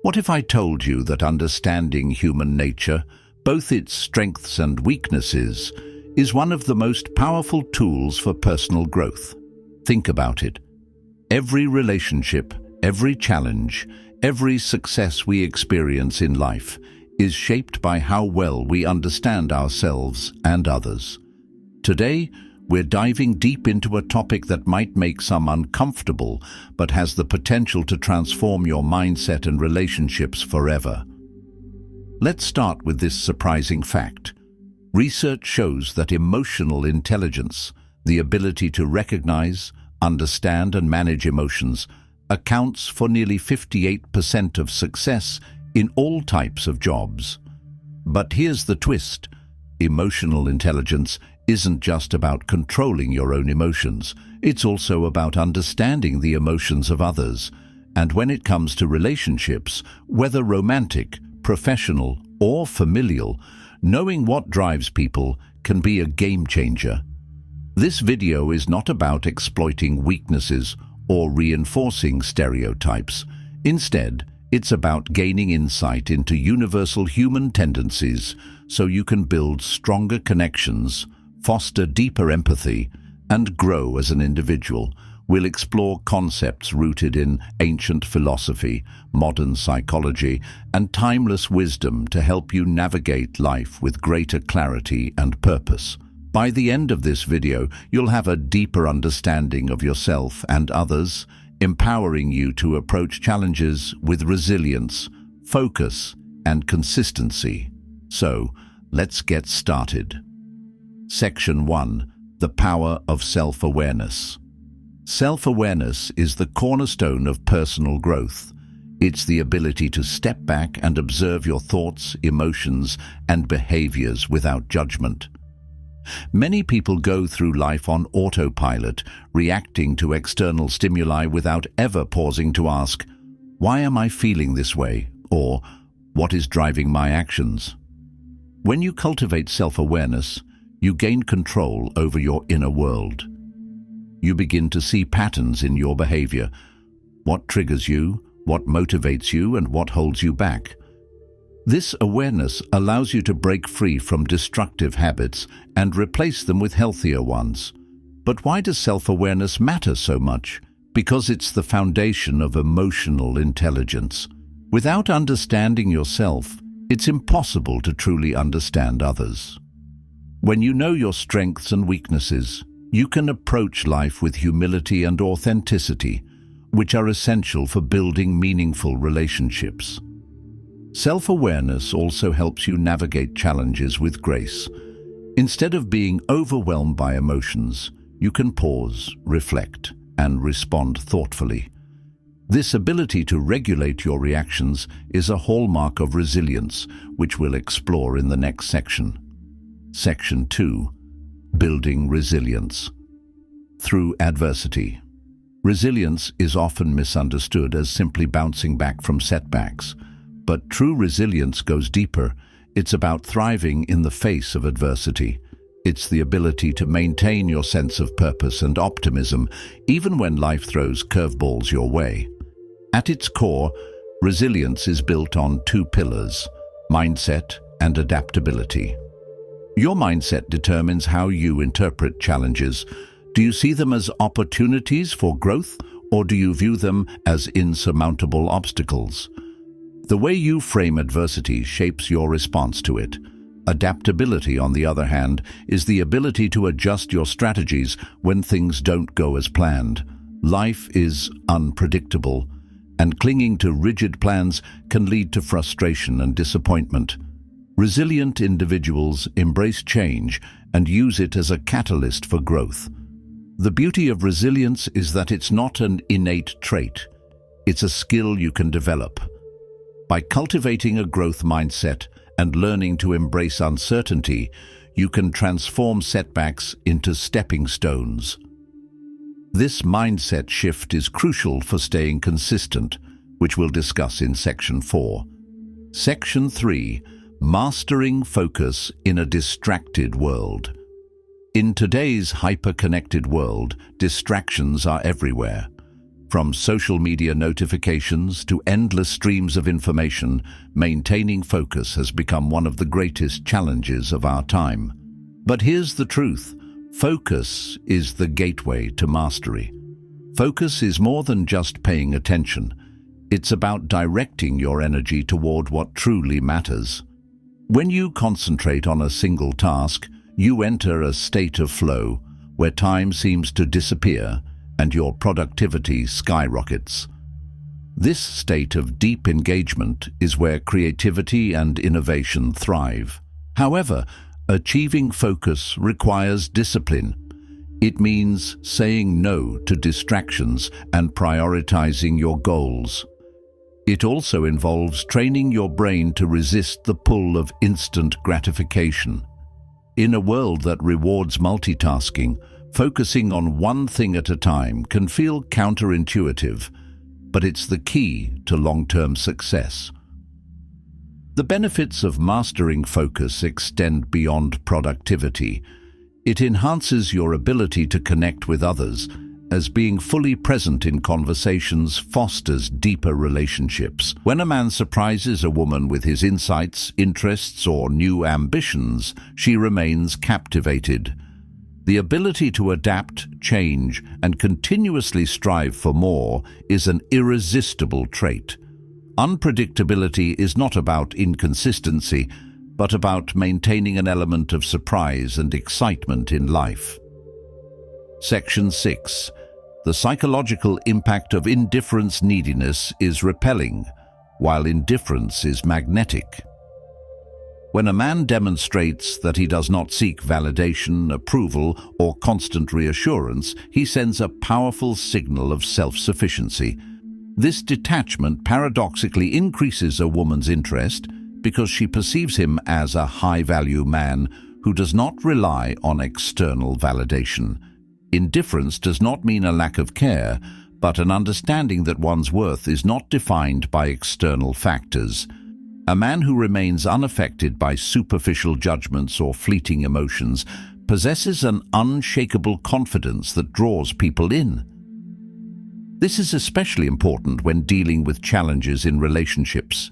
What if I told you that understanding human nature, both its strengths and weaknesses, is one of the most powerful tools for personal growth? Think about it. Every relationship, every challenge, every success we experience in life is shaped by how well we understand ourselves and others. Today, we're diving deep into a topic that might make some uncomfortable, but has the potential to transform your mindset and relationships forever. Let's start with this surprising fact. Research shows that emotional intelligence, the ability to recognize, understand, and manage emotions, accounts for nearly 58% of success in all types of jobs. But here's the twist. Emotional intelligence isn't just about controlling your own emotions. It's also about understanding the emotions of others. And when it comes to relationships, whether romantic, professional, or familial, knowing what drives people can be a game changer. This video is not about exploiting weaknesses or reinforcing stereotypes. Instead, it's about gaining insight into universal human tendencies so you can build stronger connections, foster deeper empathy, and grow as an individual. We'll explore concepts rooted in ancient philosophy, modern psychology, and timeless wisdom to help you navigate life with greater clarity and purpose. By the end of this video, you'll have a deeper understanding of yourself and others, empowering you to approach challenges with resilience, focus, and consistency. So, let's get started. Section 1. The Power of Self-Awareness. Self-awareness is the cornerstone of personal growth. It's the ability to step back and observe your thoughts, emotions, and behaviors without judgment. Many people go through life on autopilot, reacting to external stimuli without ever pausing to ask, "Why am I feeling this way?" or "What is driving my actions?" When you cultivate self-awareness, you gain control over your inner world. You begin to see patterns in your behavior. What triggers you, what motivates you, and what holds you back. This awareness allows you to break free from destructive habits and replace them with healthier ones. But why does self-awareness matter so much? Because it's the foundation of emotional intelligence. Without understanding yourself, it's impossible to truly understand others. When you know your strengths and weaknesses, you can approach life with humility and authenticity, which are essential for building meaningful relationships. Self-awareness also helps you navigate challenges with grace. Instead of being overwhelmed by emotions, you can pause, reflect, and respond thoughtfully. This ability to regulate your reactions is a hallmark of resilience, which we'll explore in the next section. Section 2. Building resilience. Through adversity. Resilience is often misunderstood as simply bouncing back from setbacks. But true resilience goes deeper. It's about thriving in the face of adversity. It's the ability to maintain your sense of purpose and optimism, even when life throws curveballs your way. At its core, resilience is built on two pillars: mindset and adaptability. Your mindset determines how you interpret challenges. Do you see them as opportunities for growth, or do you view them as insurmountable obstacles? The way you frame adversity shapes your response to it. Adaptability, on the other hand, is the ability to adjust your strategies when things don't go as planned. Life is unpredictable, and clinging to rigid plans can lead to frustration and disappointment. Resilient individuals embrace change and use it as a catalyst for growth. The beauty of resilience is that it's not an innate trait. It's a skill you can develop. By cultivating a growth mindset and learning to embrace uncertainty, you can transform setbacks into stepping stones. This mindset shift is crucial for staying consistent, which we'll discuss in Section 4. Section 3. Mastering focus in a distracted world. In today's hyper-connected world, distractions are everywhere. From social media notifications to endless streams of information, maintaining focus has become one of the greatest challenges of our time. But here's the truth: focus is the gateway to mastery. Focus is more than just paying attention. It's about directing your energy toward what truly matters. When you concentrate on a single task, you enter a state of flow where time seems to disappear and your productivity skyrockets. This state of deep engagement is where creativity and innovation thrive. However, achieving focus requires discipline. It means saying no to distractions and prioritizing your goals. It also involves training your brain to resist the pull of instant gratification. In a world that rewards multitasking, focusing on one thing at a time can feel counterintuitive, but it's the key to long-term success. The benefits of mastering focus extend beyond productivity. It enhances your ability to connect with others, as being fully present in conversations fosters deeper relationships. When a man surprises a woman with his insights, interests, or new ambitions, she remains captivated. The ability to adapt, change, and continuously strive for more is an irresistible trait. Unpredictability is not about inconsistency, but about maintaining an element of surprise and excitement in life. Section 6. The psychological impact of indifference. Neediness is repelling, while indifference is magnetic. When a man demonstrates that he does not seek validation, approval, or constant reassurance, he sends a powerful signal of self-sufficiency. This detachment paradoxically increases a woman's interest because she perceives him as a high-value man who does not rely on external validation. Indifference does not mean a lack of care, but an understanding that one's worth is not defined by external factors. A man who remains unaffected by superficial judgments or fleeting emotions possesses an unshakable confidence that draws people in. This is especially important when dealing with challenges in relationships.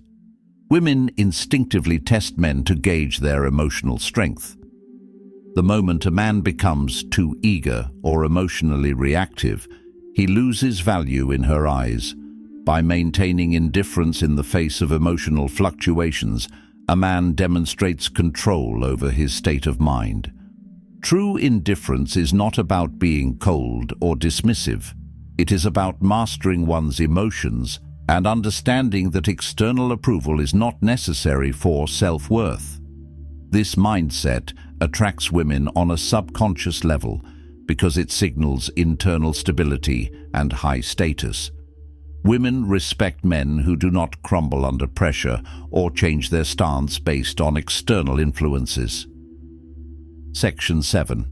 Women instinctively test men to gauge their emotional strength. The moment a man becomes too eager or emotionally reactive, he loses value in her eyes. By maintaining indifference in the face of emotional fluctuations, a man demonstrates control over his state of mind. True indifference is not about being cold or dismissive. It is about mastering one's emotions and understanding that external approval is not necessary for self-worth. This mindset attracts women on a subconscious level because it signals internal stability and high status. Women respect men who do not crumble under pressure or change their stance based on external influences. Section 7.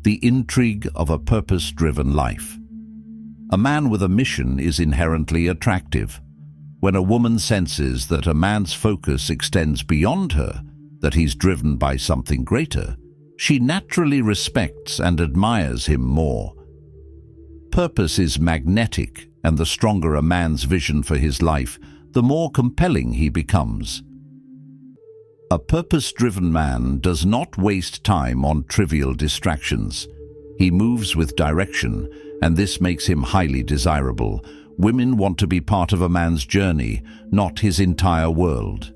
The intrigue of a purpose-driven life. A man with a mission is inherently attractive. When a woman senses that a man's focus extends beyond her, that he's driven by something greater, she naturally respects and admires him more. Purpose is magnetic, and the stronger a man's vision for his life, the more compelling he becomes. A purpose-driven man does not waste time on trivial distractions. He moves with direction, and this makes him highly desirable. Women want to be part of a man's journey, not his entire world.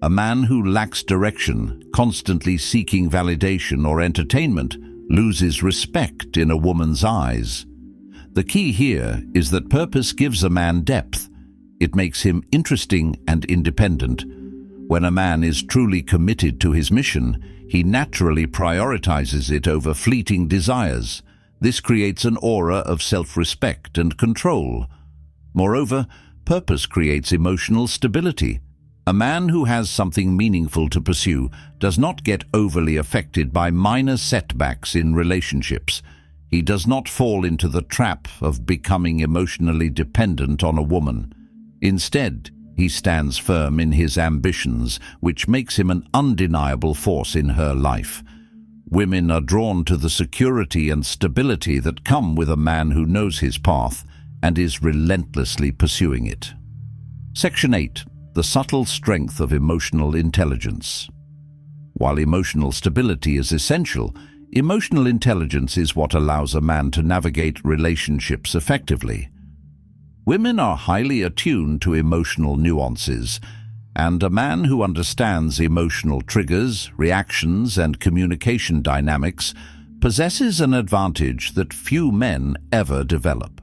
A man who lacks direction, constantly seeking validation or entertainment, loses respect in a woman's eyes. The key here is that purpose gives a man depth. It makes him interesting and independent. When a man is truly committed to his mission, he naturally prioritizes it over fleeting desires. This creates an aura of self-respect and control. Moreover, purpose creates emotional stability. A man who has something meaningful to pursue does not get overly affected by minor setbacks in relationships. He does not fall into the trap of becoming emotionally dependent on a woman. Instead, he stands firm in his ambitions, which makes him an undeniable force in her life. Women are drawn to the security and stability that come with a man who knows his path and is relentlessly pursuing it. Section 8. The subtle strength of emotional intelligence. While emotional stability is essential, emotional intelligence is what allows a man to navigate relationships effectively. Women are highly attuned to emotional nuances, and a man who understands emotional triggers, reactions, and communication dynamics possesses an advantage that few men ever develop.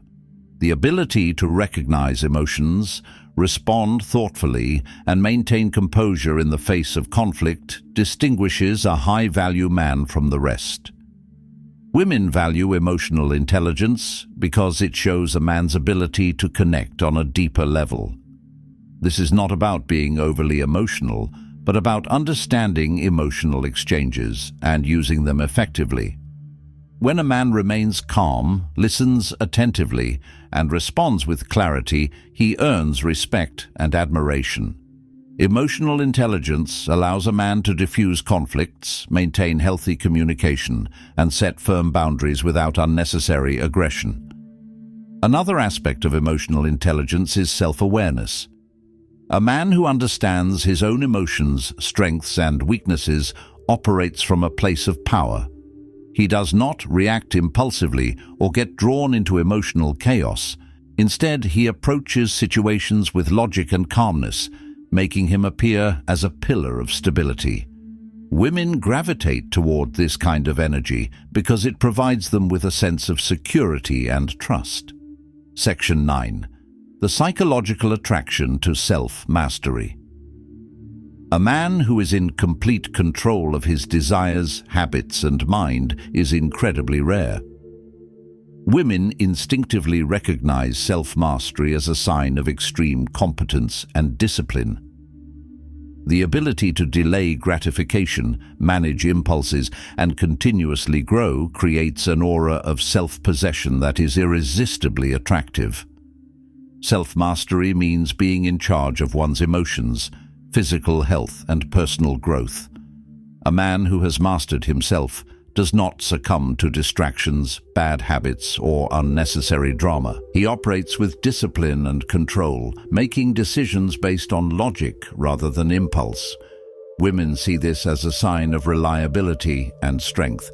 The ability to recognize emotions, respond thoughtfully, and maintain composure in the face of conflict distinguishes a high-value man from the rest. Women value emotional intelligence because it shows a man's ability to connect on a deeper level. This is not about being overly emotional, but about understanding emotional exchanges and using them effectively. When a man remains calm, listens attentively, and responds with clarity, he earns respect and admiration. Emotional intelligence allows a man to diffuse conflicts, maintain healthy communication, and set firm boundaries without unnecessary aggression. Another aspect of emotional intelligence is self-awareness. A man who understands his own emotions, strengths, and weaknesses operates from a place of power. He does not react impulsively or get drawn into emotional chaos. Instead, he approaches situations with logic and calmness, making him appear as a pillar of stability. Women gravitate toward this kind of energy because it provides them with a sense of security and trust. Section 9. The psychological attraction to self-mastery. A man who is in complete control of his desires, habits, and mind is incredibly rare. Women instinctively recognize self-mastery as a sign of extreme competence and discipline. The ability to delay gratification, manage impulses, and continuously grow creates an aura of self-possession that is irresistibly attractive. Self-mastery means being in charge of one's emotions, physical health, and personal growth. A man who has mastered himself does not succumb to distractions, bad habits, or unnecessary drama. He operates with discipline and control, making decisions based on logic rather than impulse. Women see this as a sign of reliability and strength.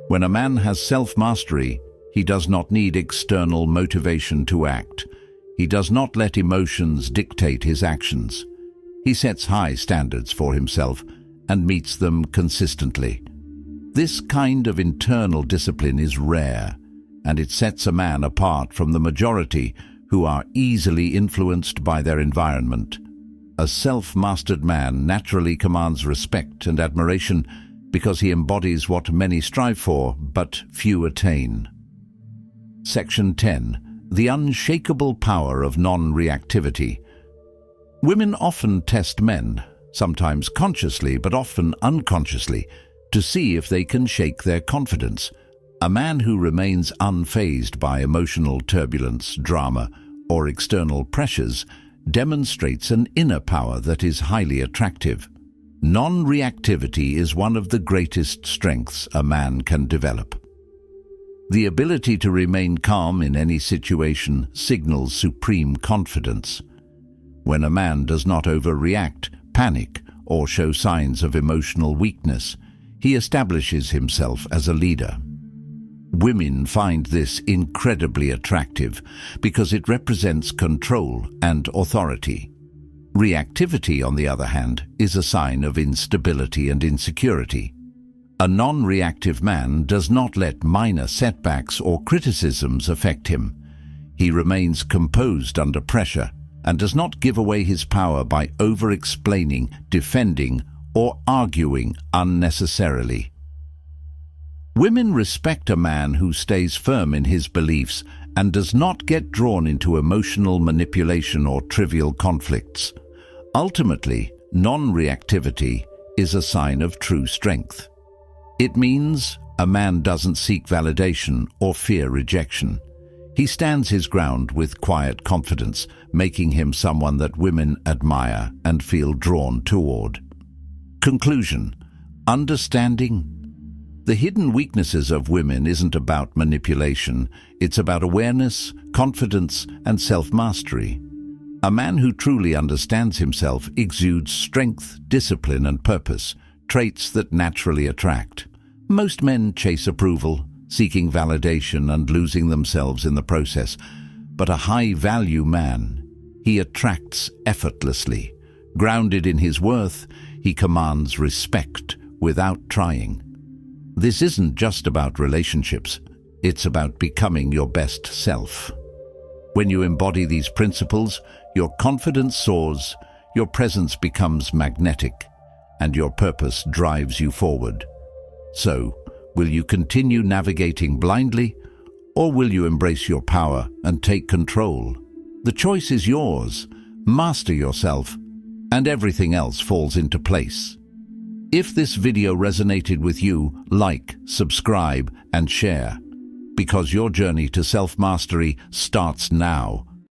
When a man has self-mastery, he does not need external motivation to act. He does not let emotions dictate his actions. He sets high standards for himself and meets them consistently. This kind of internal discipline is rare, and it sets a man apart from the majority who are easily influenced by their environment. A self-mastered man naturally commands respect and admiration because he embodies what many strive for, but few attain. Section 10. The unshakable power of non-reactivity. Women often test men, sometimes consciously but often unconsciously, to see if they can shake their confidence. A man who remains unfazed by emotional turbulence, drama, or external pressures demonstrates an inner power that is highly attractive. Non-reactivity is one of the greatest strengths a man can develop. The ability to remain calm in any situation signals supreme confidence. When a man does not overreact, panic, or show signs of emotional weakness, he establishes himself as a leader. Women find this incredibly attractive because it represents control and authority. Reactivity, on the other hand, is a sign of instability and insecurity. A non-reactive man does not let minor setbacks or criticisms affect him. He remains composed under pressure and does not give away his power by over-explaining, defending, or arguing unnecessarily. Women respect a man who stays firm in his beliefs and does not get drawn into emotional manipulation or trivial conflicts. Ultimately, non-reactivity is a sign of true strength. It means a man doesn't seek validation or fear rejection. He stands his ground with quiet confidence, making him someone that women admire and feel drawn toward. Conclusion: understanding the hidden weaknesses of women isn't about manipulation. It's about awareness, confidence, and self-mastery. A man who truly understands himself exudes strength, discipline, and purpose, traits that naturally attract. Most men chase approval, seeking validation and losing themselves in the process. But a high-value man, he attracts effortlessly. Grounded in his worth, he commands respect without trying. This isn't just about relationships, it's about becoming your best self. When you embody these principles, your confidence soars, your presence becomes magnetic, and your purpose drives you forward. So, will you continue navigating blindly, or will you embrace your power and take control? The choice is yours. Master yourself, and everything else falls into place. If this video resonated with you, like, subscribe, and share, because your journey to self-mastery starts now.